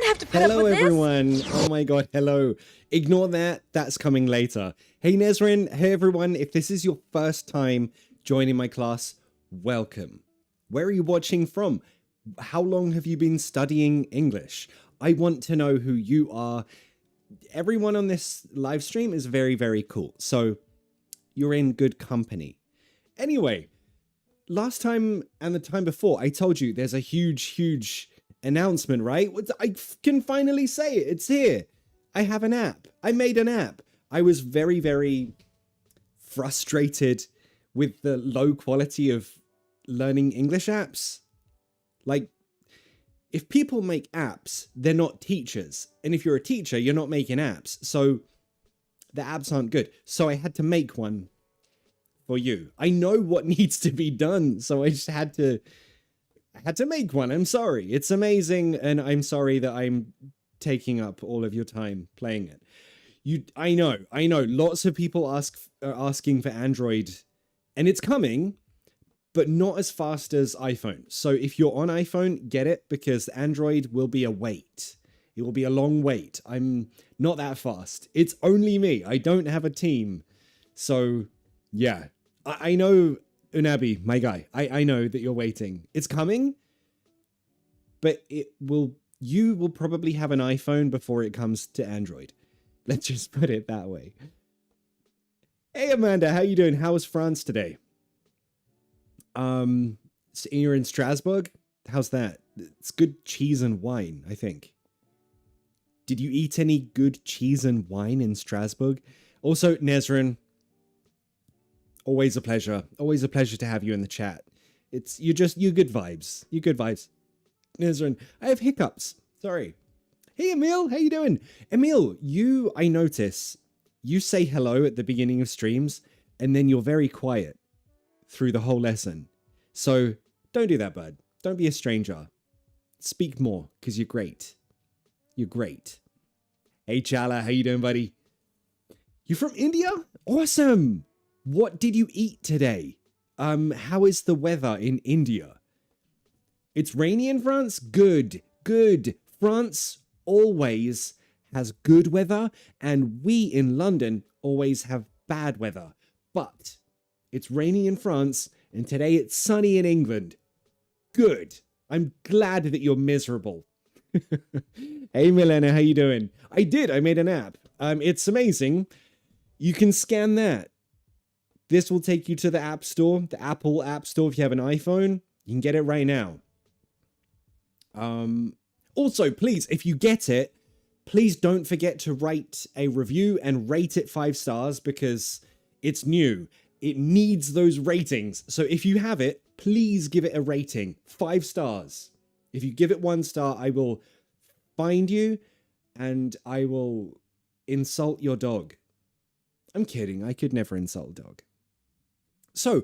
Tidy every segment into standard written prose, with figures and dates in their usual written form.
Have to put Hello, up with everyone. Oh my god, hello. Ignore that. That's coming later. Hey, Nezrin. Hey, everyone. If this is your first time joining my class, welcome. Where are you watching from? How long have you been studying English? I want to know who you are. Everyone on this live stream is very, very cool. So you're in good company. Anyway, last time and the time before, I told you there's a huge announcement, right? I can finally say it. It's here. I have an app. I made an app. I was very, very frustrated with the low quality of learning English apps. Like, if people make apps, they're not teachers. And if you're a teacher, you're not making apps. So the apps aren't good. So I had to make one for you. I know what needs to be done. So I just had to make one. I'm sorry. It's amazing, and I'm sorry that I'm taking up all of your time playing it. I know. Lots of people are asking for Android, and it's coming, but not as fast as iPhone. So if you're on iPhone, get it, because Android will be a wait. It will be a long wait. I'm not that fast. It's only me. I don't have a team. So yeah, I know. Unabi, my guy, I know that you're waiting. It's coming, but you will probably have an iPhone before it comes to Android. Let's just put it that way. Hey Amanda, how you doing? How was France today? So you're in Strasbourg? How's that? It's good cheese and wine, I think. Did you eat any good cheese and wine in Strasbourg? Also, Nezrin, always a pleasure. Always a pleasure to have you in the chat. You good vibes. You good vibes. Nezrin, I have hiccups. Sorry. Hey Emil, how you doing? Emil, I notice, you say hello at the beginning of streams, and then you're very quiet through the whole lesson. So don't do that, bud. Don't be a stranger. Speak more, because you're great. You're great. Hey Chala, how you doing, buddy? You from India? Awesome. What did you eat today? How is the weather in India? It's rainy in France? Good. France always has good weather, and we in London always have bad weather. But it's rainy in France, and today it's sunny in England. Good. I'm glad that you're miserable. Hey Milena, how you doing? I made an app. It's amazing. You can scan that. This will take you to the App Store, the Apple App Store. If you have an iPhone, you can get it right now. Also, please, if you get it, please don't forget to write a review and rate it 5 stars, because it's new. It needs those ratings. So if you have it, please give it a rating. 5 stars. If you give it 1 star, I will find you and I will insult your dog. I'm kidding. I could never insult a dog. So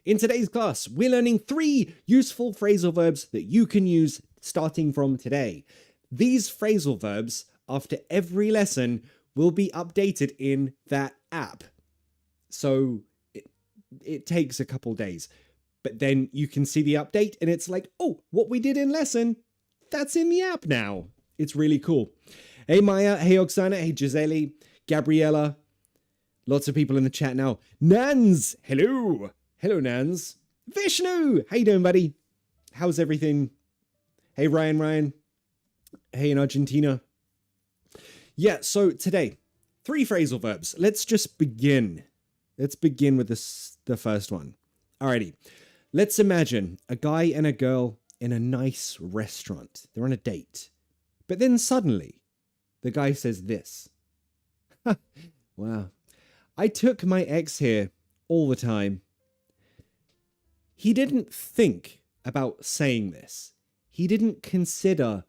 in today's class, we're learning 3 useful phrasal verbs that you can use starting from today. These phrasal verbs, after every lesson, will be updated in that app. So it takes a couple days, but then you can see the update and it's like, oh, what we did in lesson, that's in the app now. It's really cool. Hey Maya, hey Oksana, hey Gisele, Gabriella. Lots of people in the chat now. Nans, hello. Hello, Nans. Vishnu, how you doing, buddy? How's everything? Hey, Ryan. Hey, in Argentina. Yeah, so today, 3 phrasal verbs. Let's just begin. Let's begin with the first one. Alrighty. Let's imagine a guy and a girl in a nice restaurant. They're on a date. But then suddenly, the guy says this. Wow. I took my ex here all the time. He didn't think about saying this. He didn't consider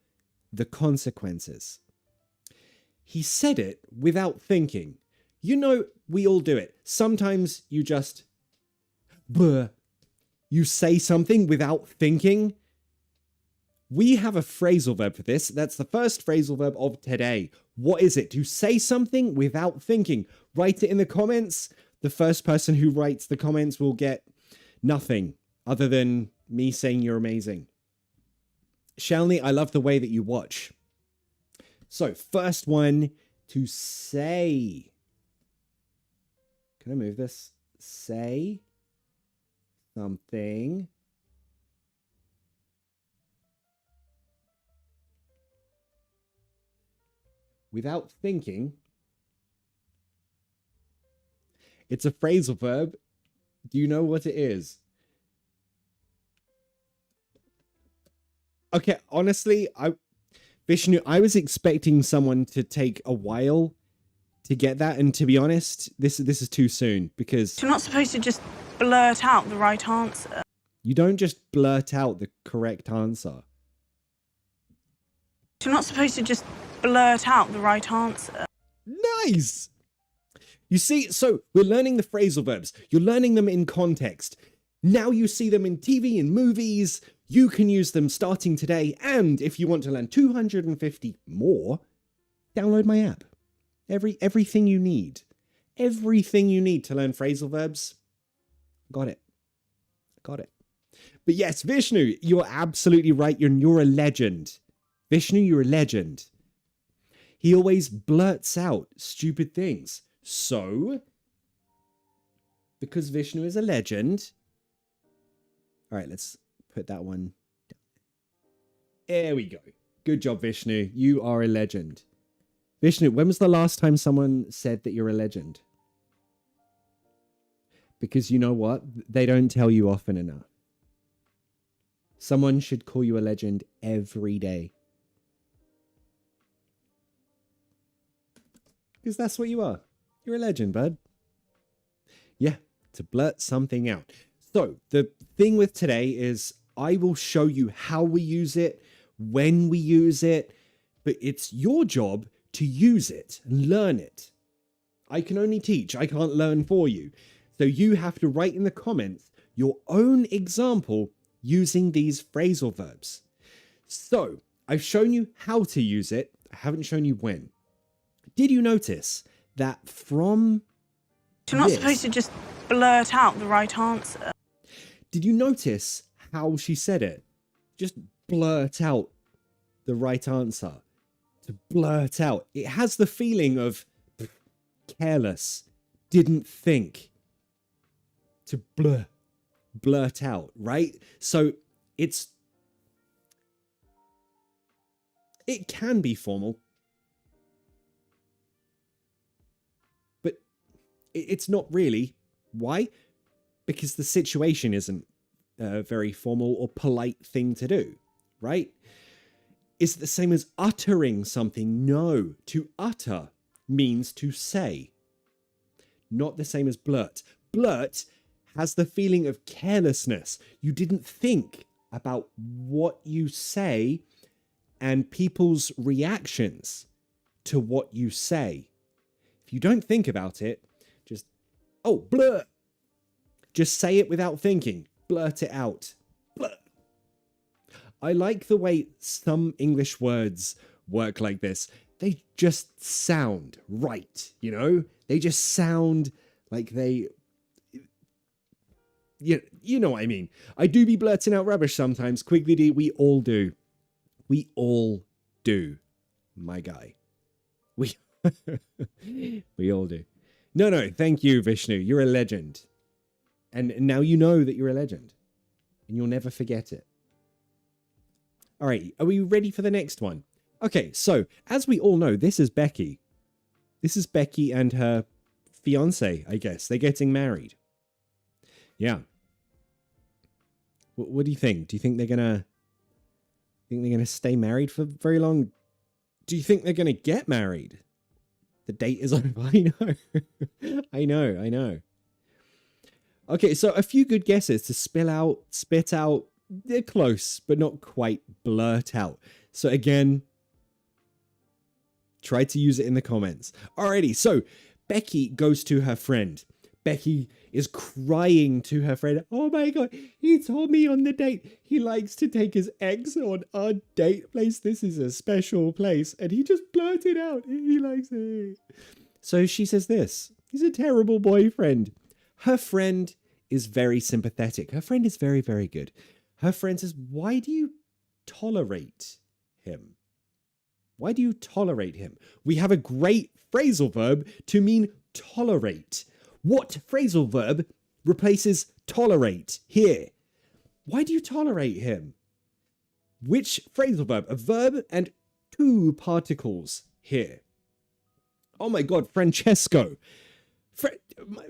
the consequences. He said it without thinking. You know, we all do it. Sometimes you just, bleh. You say something without thinking. We have a phrasal verb for this. That's the first phrasal verb of today. What is it? To say something without thinking. Write it in the comments. The first person who writes the comments will get nothing other than me saying you're amazing. Shalini, I love the way that you watch. So, first one, to say. Can I move this? Say something without thinking. It's a phrasal verb. Do you know what it is? Okay, honestly, Vishnu, I was expecting someone to take a while to get that, and to be honest, this is too soon, because You're not supposed to just blurt out the right answer. you don't just blurt out the correct answer. You're not supposed to just blurt out the right answer. Nice! You see, so we're learning the phrasal verbs. You're learning them in context. Now you see them in TV and movies. You can use them starting today. And if you want to learn 250 more, download my app. Everything you need. Everything you need to learn phrasal verbs. Got it. Got it. But yes, Vishnu, you're absolutely right. You're a legend. Vishnu, you're a legend. He always blurts out stupid things. So, because Vishnu is a legend. All right, let's put that one down. There we go. Good job, Vishnu. You are a legend. Vishnu, when was the last time someone said that you're a legend? Because you know what? They don't tell you often enough. Someone should call you a legend every day. Because that's what you are. You're a legend, bud. Yeah, to blurt something out. So, the thing with today is I will show you how we use it, when we use it, but it's your job to use it, learn it. I can only teach, I can't learn for you. So you have to write in the comments your own example using these phrasal verbs. So, I've shown you how to use it, I haven't shown you when. Did you notice that from You're not supposed to just blurt out the right answer. Did you notice how she said it? Just blurt out the right answer. To blurt out. It has the feeling of careless, didn't think. To blurt out, right? So it can be formal, but it's not really. Why? Because the situation isn't a very formal or polite thing to do, right? Is it the same as uttering something? No. To utter means to say. Not the same as blurt. Blurt has the feeling of carelessness. You didn't think about what you say and people's reactions to what you say. If you don't think about it, just, oh, blurt. Just say it without thinking. Blurt it out. Blurt. I like the way some English words work like this. They just sound right, you know? They just sound like they... You know what I mean. I do be blurting out rubbish sometimes. Quigley D, we all do. We all do, my guy. We all do. No, thank you, Vishnu. You're a legend. And now you know that you're a legend. And you'll never forget it. All right, are we ready for the next one? Okay, so, as we all know, this is Becky. This is Becky and her fiancé, I guess. They're getting married. Yeah. What do you think? Do you think they're gonna stay married for very long? Do you think they're gonna get married? The date is over. I know. I know. Okay, so a few good guesses to spit out. They're close, but not quite. Blurt out. So again, try to use it in the comments. Alrighty, so Becky goes to her friend. Becky is crying to her friend. Oh my god, he told me on the date he likes to take his ex on our date place. This is a special place. And he just blurted out he likes it. So she says this. He's a terrible boyfriend. Her friend is very sympathetic. Her friend is very, very good. Her friend says, why do you tolerate him? Why do you tolerate him? We have a great phrasal verb to mean tolerate. What phrasal verb replaces tolerate here? Why do you tolerate him? Which phrasal verb? A verb and two particles here. Oh my god, Francesco.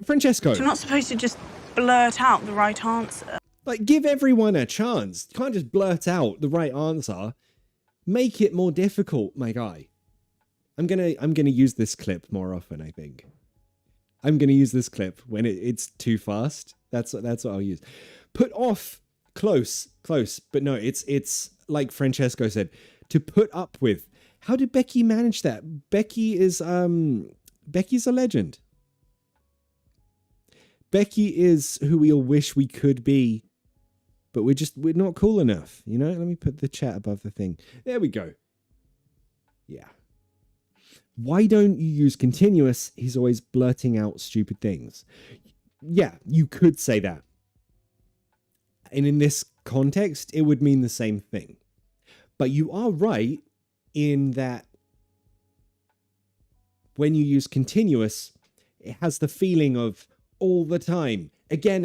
Francesco. You're not supposed to just blurt out the right answer. Like, give everyone a chance. You can't just blurt out the right answer. Make it more difficult, my guy. I'm gonna use this clip more often, I think. I'm gonna use this clip when it's too fast. That's what I'll use. Put off, close, but no, it's like Francesco said, to put up with. How did Becky manage that? Becky's a legend. Becky is who we all wish we could be, but we're not cool enough. You know, let me put the chat above the thing. There we go. Yeah. Why don't you use continuous? He's always blurting out stupid things. Yeah, you could say that. And in this context, it would mean the same thing. But you are right in that when you use continuous, it has the feeling of all the time. Again.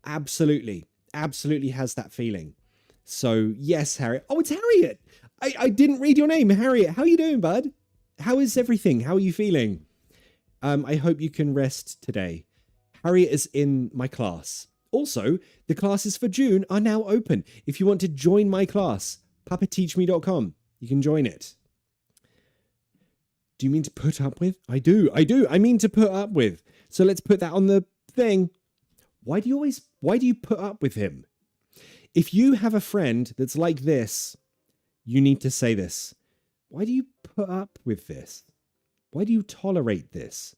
Absolutely has that feeling. So yes, Harriet. Oh, it's Harriet. I didn't read your name, Harriet. How are you doing, bud? How is everything? How are you feeling? I hope you can rest today. Harriet is in my class. Also, the classes for June are now open. If you want to join my class, papateachme.com. You can join it. Do you mean to put up with? I do. I mean to put up with. So let's put that on the thing. Why do you put up with him? If you have a friend that's like this, you need to say this. Why do you put up with this? Why do you tolerate this?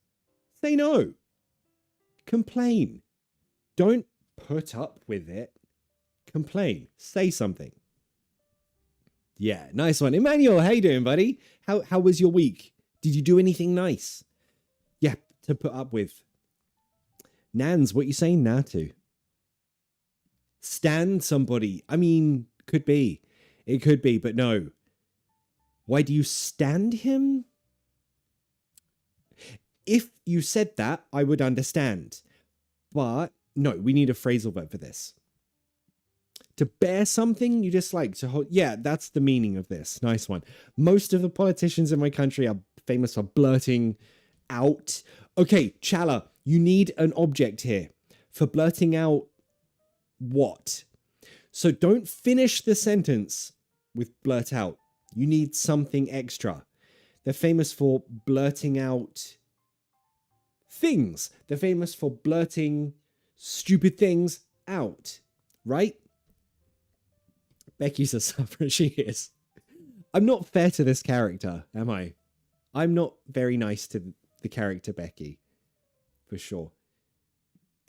Say no. Complain. Don't put up with it. Complain. Say something. Yeah, nice one. Emmanuel, how you doing, buddy? How was your week? Did you do anything nice? Yeah, to put up with. Nans, what you saying now to? Stand somebody. I mean, could be. It could be, but no. Why do you stand him? If you said that, I would understand. But no, we need a phrasal verb for this. To bear something you dislike, to hold. Yeah, that's the meaning of this. Nice one. Most of the politicians in my country are famous for blurting out. Okay, Chala, you need an object here for blurting out what? So don't finish the sentence with blurt out. You need something extra. They're famous for blurting out things. They're famous for blurting stupid things out, right? Becky's a sufferer. She is. I'm not fair to this character, am I? I'm not very nice to the character Becky, for sure.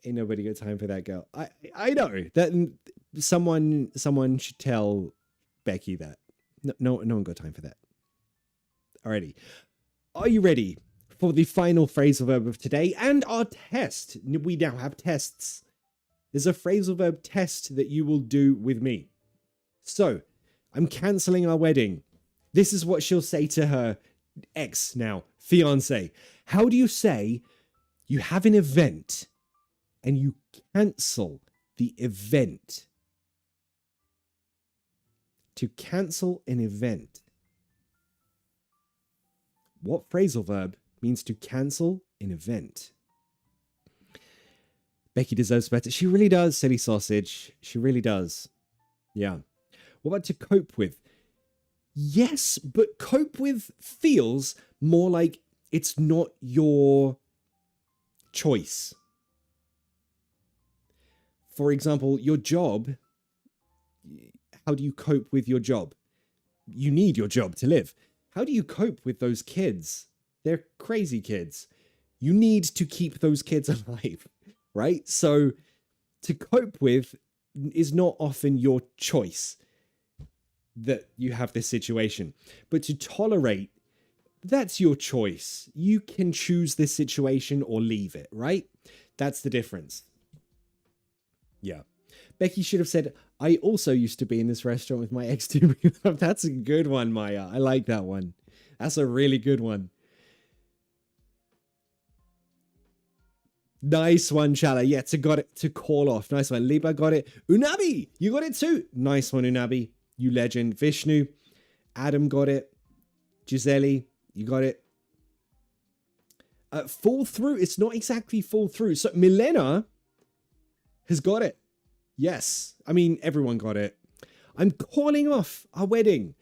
Ain't nobody got time for that girl. I know that someone should tell Becky that. No one got time for that. Alrighty. Are you ready for the final phrasal verb of today and our test? We now have tests. There's a phrasal verb test that you will do with me. So, I'm cancelling our wedding. This is what she'll say to her ex now, fiance. How do you say you have an event and you cancel the event? To cancel an event. What phrasal verb means to cancel an event? Becky deserves better. She really does, silly sausage. She really does. Yeah. What about to cope with? Yes, but cope with feels more like it's not your choice. For example, your job. How do you cope with your job? You need your job to live. How do you cope with those kids? They're crazy kids. You need to keep those kids alive, right? So to cope with is not often your choice that you have this situation. But to tolerate, that's your choice. You can choose this situation or leave it, right? That's the difference. Yeah. Becky should have said, I also used to be in this restaurant with my ex too. That's a good one, Maya. I like that one. That's a really good one. Nice one, Chala. Yeah, got it to call off. Nice one. Liba got it. Unabi, you got it too. Nice one, Unabi. You legend. Vishnu, Adam got it. Gisele, you got it. Fall through. It's not exactly fall through. So Milena has got it. Yes. I mean, everyone got it. I'm calling off our wedding.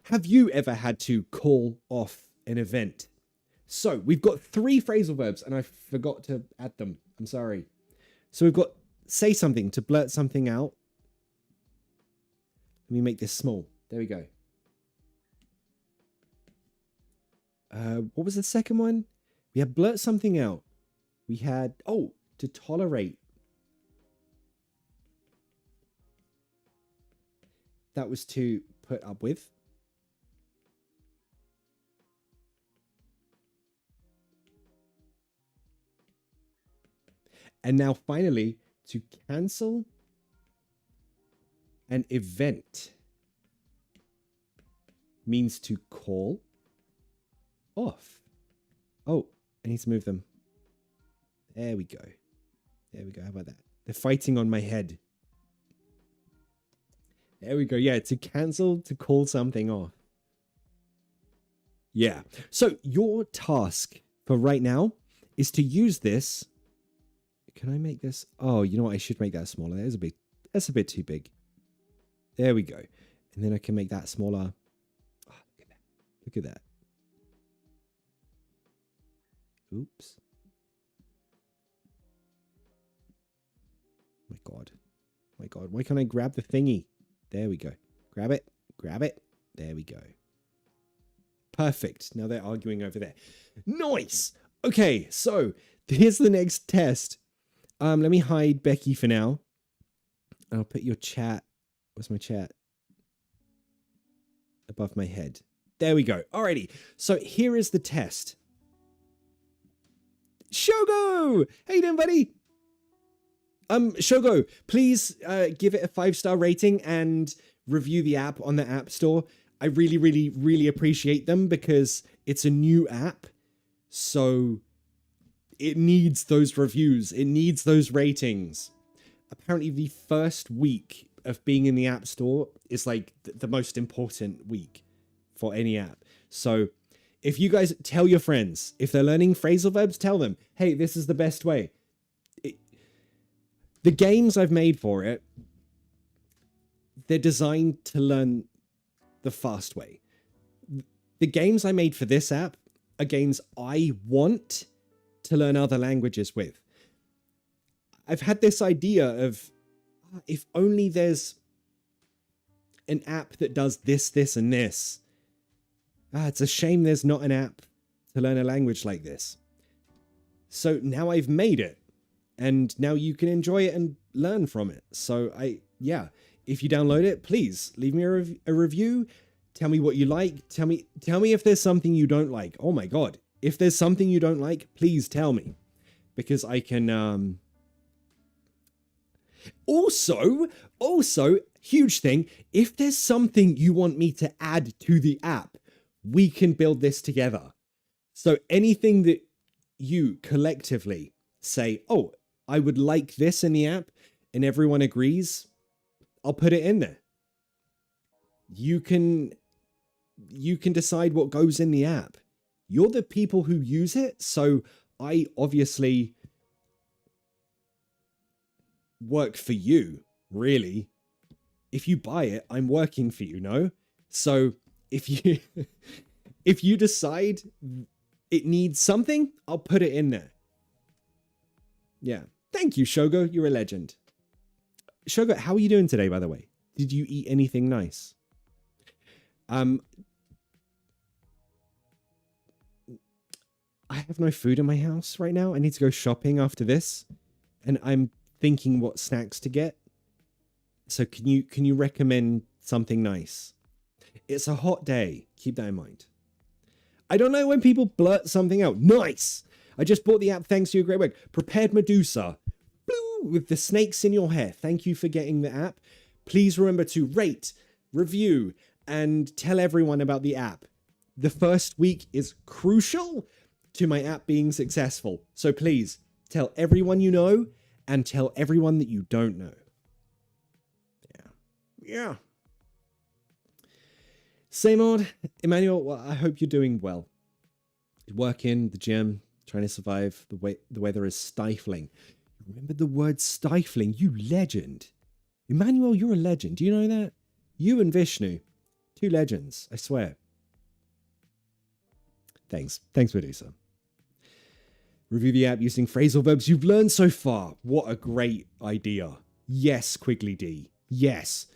Have you ever had to call off an event? So we've got 3 phrasal verbs and I forgot to add them. I'm sorry. So we've got say something, to blurt something out. Let me make this small. There we go. What was the second one? We had blurt something out. We had, to tolerate. That was to put up with. And now finally, to cancel an event means to call off. Oh, I need to move them. There we go. There we go. How about that? They're fighting on my head. There we go. Yeah, to cancel, to call something off. Yeah. So your task for right now is to use this. Can I make this? Oh, you know what? I should make that smaller. That's a bit too big. There we go. And then I can make that smaller. Oh, look at that. Look at that. Oops. My God. My God. Why can't I grab the thingy? There we go. Grab it. Grab it. There we go. Perfect. Now they're arguing over there. Nice. Okay, so here's the next test. Let me hide Becky for now. I'll put your chat. Where's my chat? Above my head. There we go. Alrighty. So here is the test. Shogo! How you doing, buddy? Shogo, please give it a 5-star rating and review the app on the App Store. I really, really, really appreciate them because it's a new app. So it needs those reviews. It needs those ratings. Apparently the first week of being in the App Store is like the most important week for any app. So if you guys tell your friends, if they're learning phrasal verbs, tell them, hey, this is the best way. The games I've made for it, they're designed to learn the fast way. The games I made for this app are games I want to learn other languages with. I've had this idea of if only there's an app that does this, this, and this. It's a shame there's not an app to learn a language like this. So now I've made it. And now you can enjoy it and learn from it. So if you download it, please leave me a review. Tell me what you like. Tell me if there's something you don't like. Oh my God. If there's something you don't like, please tell me. Because I can, Also, huge thing, if there's something you want me to add to the app, we can build this together. So anything that you collectively say, oh, I would like this in the app, and everyone agrees, I'll put it in there. You can decide what goes in the app. You're the people who use it, so I obviously work for you, really. If you buy it, I'm working for you, no? So if you if you decide it needs something, I'll put it in there. Yeah. Thank you, Shogo. You're a legend. Shogo, how are you doing today, by the way? Did you eat anything nice? I have no food in my house right now. I need to go shopping after this, and I'm thinking what snacks to get. So can you recommend something nice? It's a hot day. Keep that in mind. I don't know when people blurt something out. Nice. I just bought the app thanks to your great work. Prepared Medusa. Blue, with the snakes in your hair. Thank you for getting the app. Please remember to rate, review, and tell everyone about the app. The first week is crucial to my app being successful. So please tell everyone you know and tell everyone that you don't know. Yeah. Same old. Emmanuel, well, I hope you're doing well. Working, the gym, trying to survive. The weather is stifling. Remember the word stifling, you legend. Emmanuel, you're a legend. Do you know that? You and Vishnu. 2 legends, I swear. Thanks, Medusa. Review the app using phrasal verbs you've learned so far. What a great idea. Yes, Quigley D. Yes.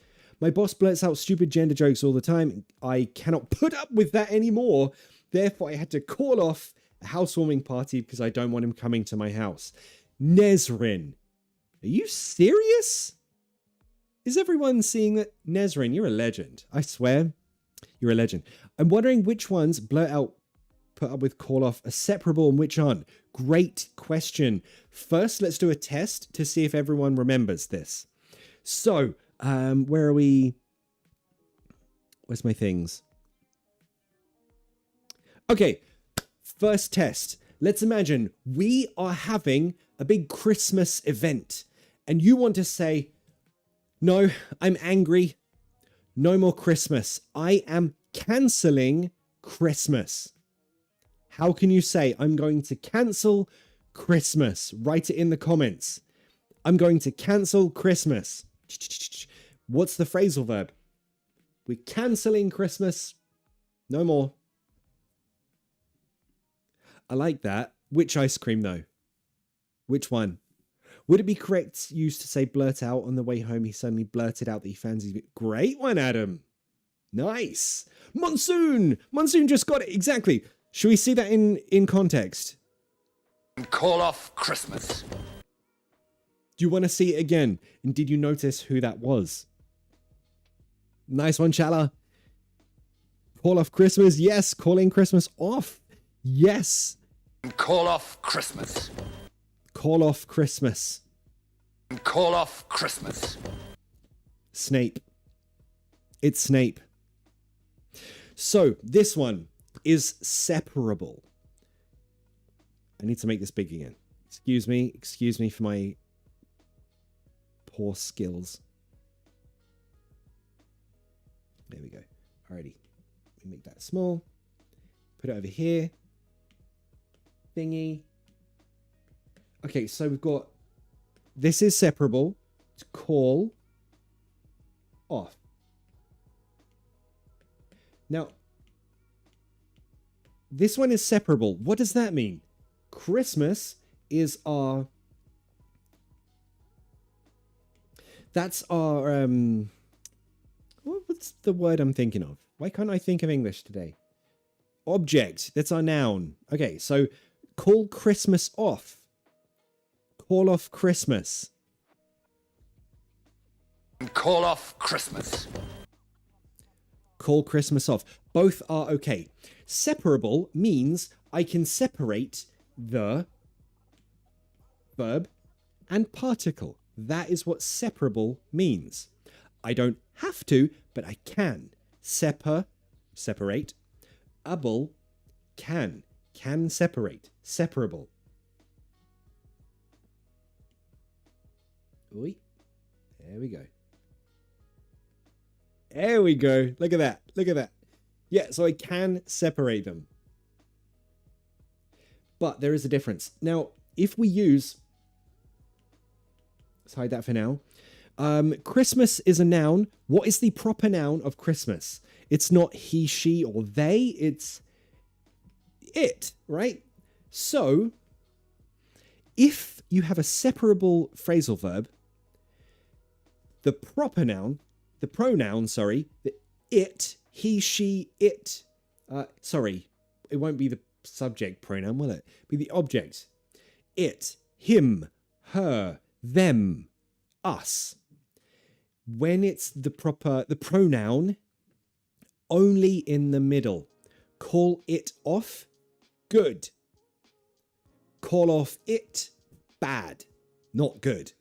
My boss blurts out stupid gender jokes all the time. I cannot put up with that anymore. Therefore, I had to call off a housewarming party because I don't want him coming to my house. Nezrin. Are you serious? Is everyone seeing that? Nezrin, you're a legend. I swear, you're a legend. I'm wondering which ones blurt out, put up with call off, are separable and which aren't. Great question. First, let's do a test to see if everyone remembers this. So, where are we? Where's my things? Okay, first test. Let's imagine we are having a big Christmas event and you want to say, no, I'm angry. No more Christmas. I am cancelling Christmas. How can you say, I'm going to cancel Christmas? Write it in the comments. I'm going to cancel Christmas. What's the phrasal verb? We're cancelling Christmas. No more. I like that. Which ice cream though? Which one? Would it be correct used to say blurt out on the way home? He suddenly blurted out that he fancies it. Great one, Adam. Nice. Monsoon. Monsoon just got it. Exactly. Should we see that in context? Call off Christmas. Do you want to see it again? And did you notice who that was? Nice one, Chala. Call off Christmas. Yes. Calling Christmas off. Yes. Call off Christmas. Call off Christmas. Call off Christmas. Snape. It's Snape. So this one is separable. I need to make this big again. Excuse me for my poor skills. There we go. Alrighty. We make that small. Put it over here. Thingy. Okay, so we've got, this is separable. It's call off. Now, this one is separable. What does that mean? Christmas is our, that's our, what's the word I'm thinking of? Why can't I think of English today? Object. That's our noun. Okay, so call Christmas off. Call off Christmas. Call off Christmas. Call Christmas off. Both are okay. Separable means I can separate the verb and particle. That is what separable means. I don't have to, but I can. Separate. Able, can separate. Separable. Oi. There we go. There we go. Look at that. Look at that. Yeah, so I can separate them. But there is a difference. Now, if we use Let's hide that for now. Christmas is a noun. What is the proper noun of Christmas? It's not he, she, or they. It's it, right? So, if you have a separable phrasal verb, the proper noun, the pronoun, sorry, the it, he, she, it, sorry, it won't be the subject pronoun, will it? Be the object. It, him, her, them, us. When it's the pronoun, only in the middle. Call it off, good. Call off it, bad, not good.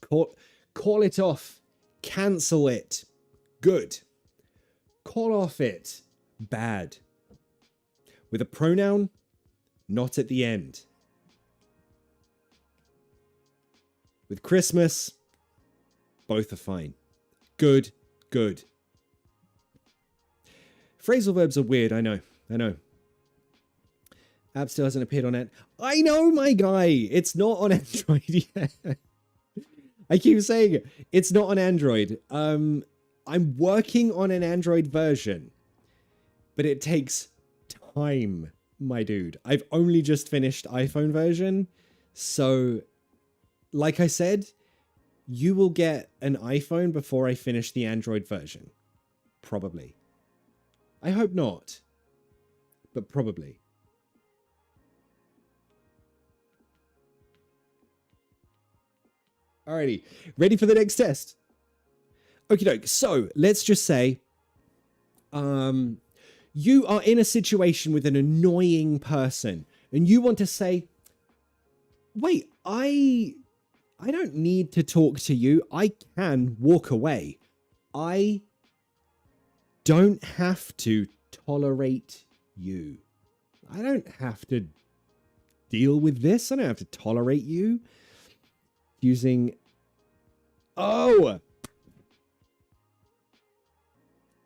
Call it off, cancel it, good. Call off it, bad. With a pronoun, not at the end. With Christmas, both are fine. Good, good. Phrasal verbs are weird, I know. App still hasn't appeared on it. I know, my guy. It's not on Android yet. I keep saying it. It's not on Android. I'm working on an Android version, but it takes time, my dude. I've only just finished iPhone version. So, like I said, you will get an iPhone before I finish the Android version. Probably. I hope not, but probably. Alrighty, ready for the next test? Okie doke, so let's just say you are in a situation with an annoying person and you want to say, wait, I don't need to talk to you. I can walk away. I don't have to tolerate you. I don't have to deal with this. I don't have to tolerate you. Using... Oh!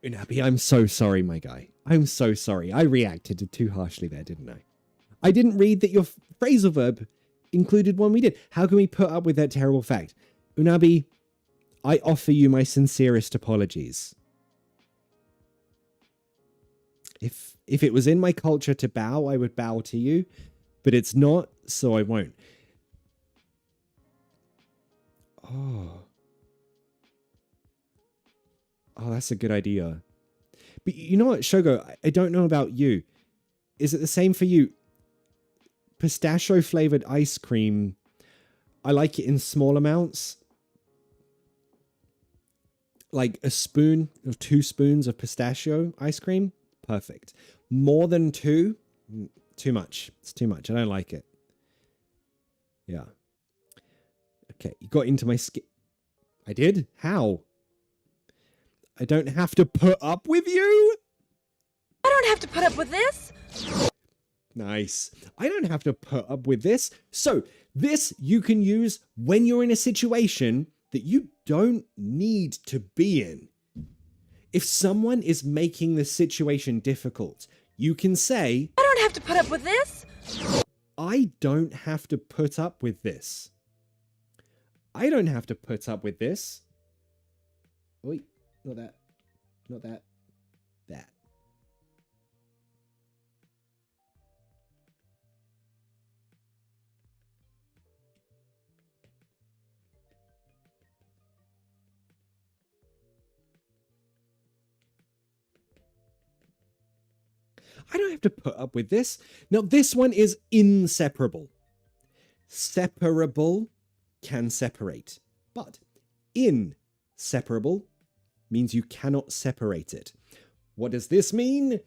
Unabi, I'm so sorry, my guy. I'm so sorry. I reacted too harshly there, didn't I? I didn't read that your phrasal verb included one we did. How can we put up with that terrible fact? Unabi, I offer you my sincerest apologies. If it was in my culture to bow, I would bow to you, but it's not, so I won't. Oh, that's a good idea. But you know what, Shogo? I don't know about you. Is it the same for you? Pistachio flavored ice cream. I like it in small amounts. Like a spoon or 2 spoons of pistachio ice cream. Perfect. More than 2? Too much. It's too much. I don't like it. Yeah. Okay, you got into my skin. I did? How? I don't have to put up with you? I don't have to put up with this. Nice. I don't have to put up with this. So, this you can use when you're in a situation that you don't need to be in. If someone is making the situation difficult, you can say, I don't have to put up with this. I don't have to put up with this. I don't have to put up with this. Wait, not that. Not that. That. I don't have to put up with this. Now, this one is inseparable. Separable can separate, but inseparable means you cannot separate it. What does this mean?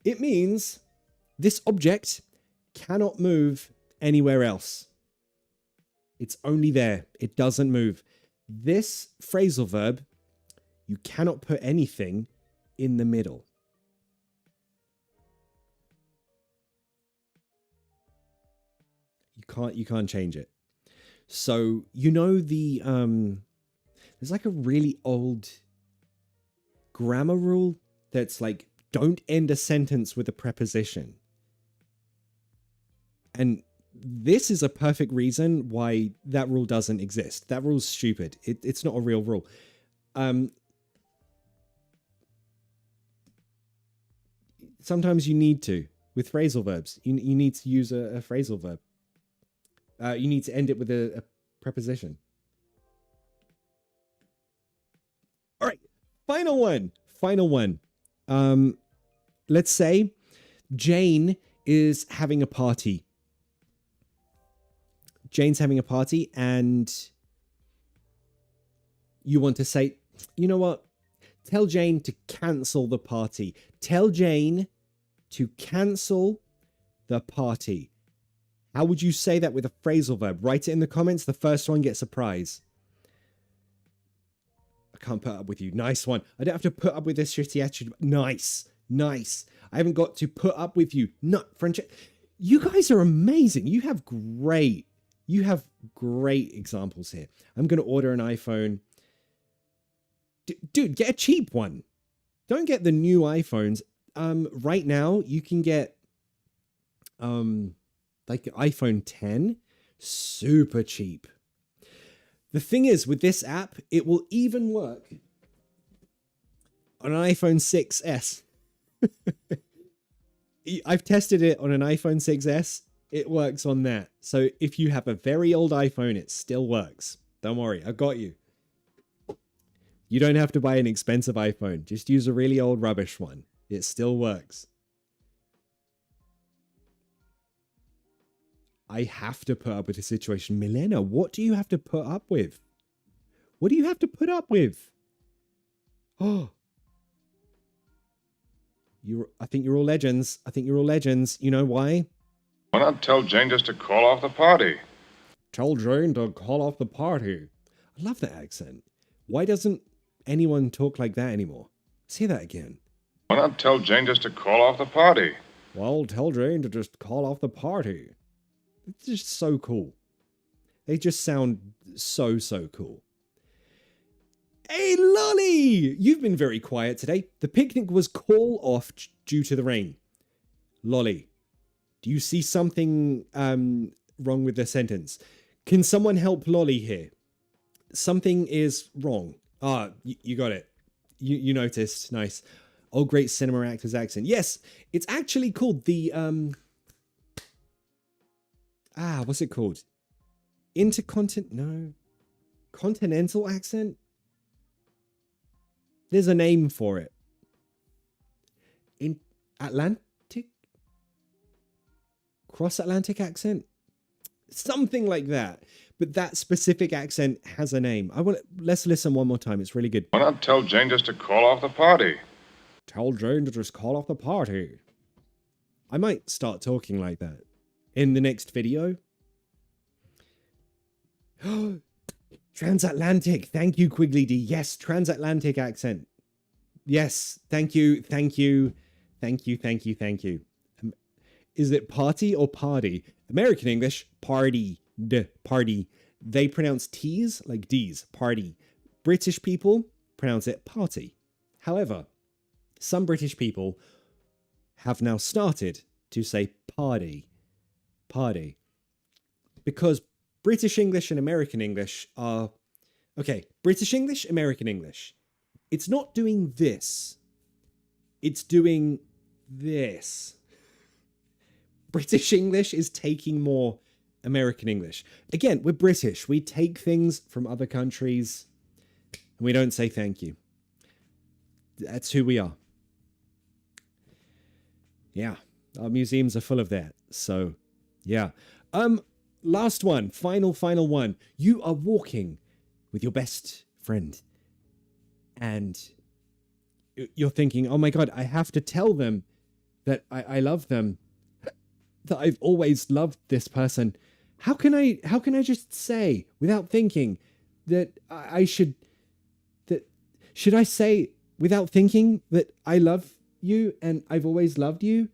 It means this object cannot move anywhere else. It's only there. It doesn't move. This phrasal verb, you cannot put anything in the middle. You can't change it. So, you know the there's like a really old grammar rule that's like, don't end a sentence with a preposition. And this is a perfect reason why that rule doesn't exist. That rule's stupid. It's not a real rule. Sometimes you need to. With phrasal verbs, you need to use a phrasal verb. You need to end it with a preposition. All right, final one. Final one. Let's say Jane is having a party. Jane's having a party and you want to say, you know what? Tell Jane to cancel the party. Tell Jane to cancel the party. How would you say that with a phrasal verb? Write it in the comments. The first one gets a prize. I can't put up with you. Nice one. I don't have to put up with this shitty attitude. Nice. Nice. I haven't got to put up with you. Not friendship. You guys are amazing. You have great examples here. I'm going to order an iPhone. Dude, get a cheap one. Don't get the new iPhones. Right now you can get like iPhone 10 super cheap. The thing is, with this app, it will even work on an iPhone 6s. I've tested it on an iPhone 6s. It works on that. So if you have a very old iPhone, it still works. Don't worry, I got you. You don't have to buy an expensive iPhone. Just use a really old rubbish one. It still works. I have to put up with a situation. Milena, what do you have to put up with? What do you have to put up with? Oh. I think you're all legends. I think you're all legends. You know why? Why not tell Jane just to call off the party? Tell Jane to call off the party. I love that accent. Why doesn't anyone talk like that anymore? Say that again. Why not tell Jane just to call off the party? Well, tell Jane to just call off the party. It's just so cool. They just sound so cool. Hey, Lolly! You've been very quiet today. The picnic was called off due to the rain. Lolly, do you see something wrong with the sentence? Can someone help Lolly here? Something is wrong. Ah, you got it. You noticed. Nice. Oh, great cinema actor's accent. Yes, it's actually called the, what's it called? Continental accent? There's a name for it. In Atlantic? Cross-Atlantic accent? Something like that. But that specific accent has a name. Let's listen one more time. It's really good. Why not tell Jane just to call off the party? Tell Jane to just call off the party. I might start talking like that in the next video. Transatlantic. Thank you, Quigley D. Yes, transatlantic accent. Yes, thank you. Is it party or party? American English, party. Party. They pronounce T's like D's. Party. British people pronounce it party. However, some British people have now started to say party. Party. Because British English and American English are... Okay, British English, American English. It's not doing this. It's doing this. British English is taking more American English. Again, we're British. We take things from other countries and we don't say thank you. That's who we are. Yeah, our museums are full of that. So, yeah. Last one, final one. You are walking with your best friend and you're thinking, oh my God, I have to tell them that I love them, that I've always loved this person. How can I just say without thinking that should I say without thinking that I love you and I've always loved you?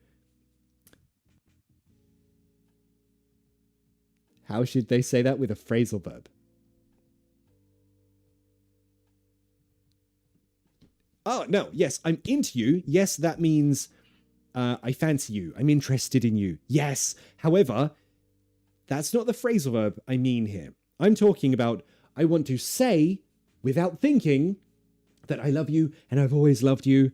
How should they say that with a phrasal verb? Oh, no. Yes, I'm into you. Yes, that means I fancy you. I'm interested in you. Yes. However, That's not the phrasal verb I mean here. I'm talking about I want to say without thinking that I love you and I've always loved you.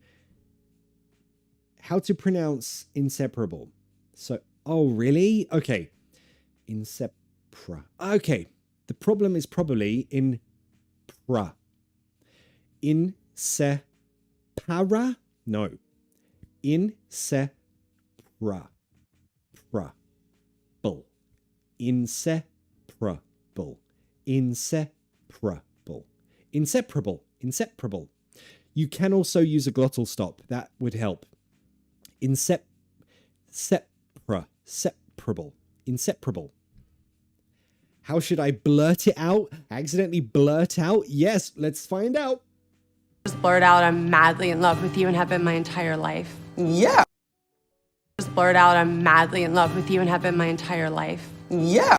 How to pronounce inseparable. So, oh, really? Okay. Okay. The problem is probably in pra. Insepara? No. Inseparable. Inseparable. Inseparable. Inseparable. You can also use a glottal stop. That would help. Separable. Inseparable. How should I blurt it out? Accidentally blurt out? Yes, let's find out. Just blurt out, I'm madly in love with you and have been my entire life. Yeah. Just blurt out, I'm madly in love with you and have been my entire life. Yeah.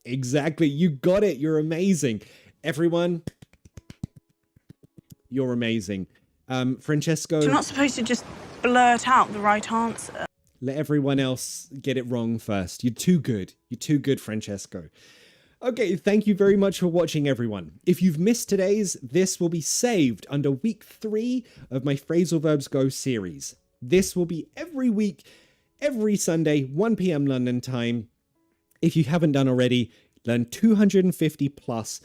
Exactly. You got it. You're amazing. Everyone, you're amazing. Francesco. You're not supposed to just blurt out the right answer. Let everyone else get it wrong first. You're too good. You're too good, Francesco. Okay, thank you very much for watching, everyone. If you've missed today's, this will be saved under week 3 of my Phrasal Verbs Go series. This will be every week, every Sunday, 1 p.m. London time. If you haven't done already, learn 250 plus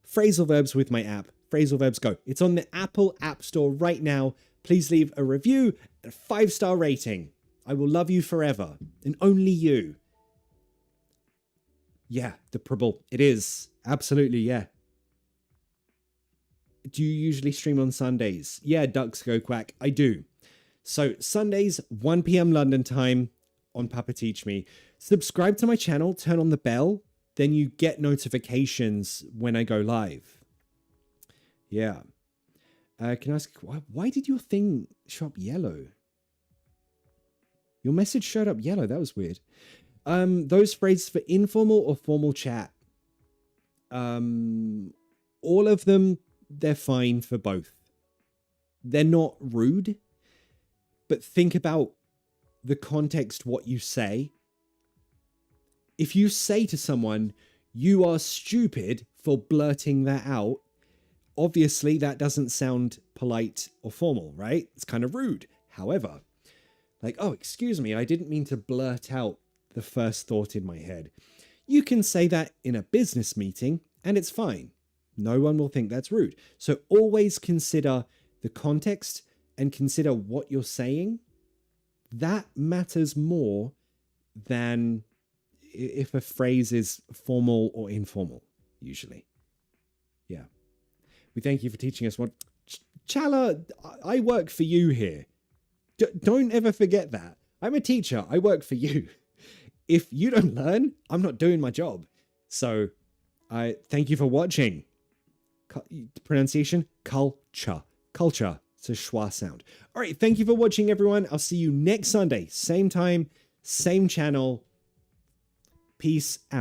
phrasal verbs with my app, Phrasal Verbs Go. It's on the Apple App Store right now. Please leave a review and a 5-star rating. I will love you forever, and only you. Yeah, the Separable. It is. Absolutely, yeah. Do you usually stream on Sundays? Yeah, ducks go quack. I do. So, Sundays, 1 p.m. London time on Papa Teach Me. Subscribe to my channel, turn on the bell, then you get notifications when I go live. Yeah. Can I ask, why did your thing show up yellow? Your message showed up yellow. That was weird. Those phrases for informal or formal chat. All of them, they're fine for both. They're not rude, but think about the context, what you say. If you say to someone, you are stupid for blurting that out, obviously that doesn't sound polite or formal, right? It's kind of rude. However, like, oh, excuse me, I didn't mean to blurt out the first thought in my head. You can say that in a business meeting and it's fine. No one will think that's rude. So always consider the context and consider what you're saying. That matters more than if a phrase is formal or informal, usually. Yeah. We thank you for teaching us what... Chala, I work for you here. Don't ever forget that. I'm a teacher. I work for you. If you don't learn, I'm not doing my job. So, I thank you for watching. Pronunciation, culture. Culture. It's a schwa sound. All right, thank you for watching, everyone. I'll see you next Sunday. Same time, same channel. Peace out.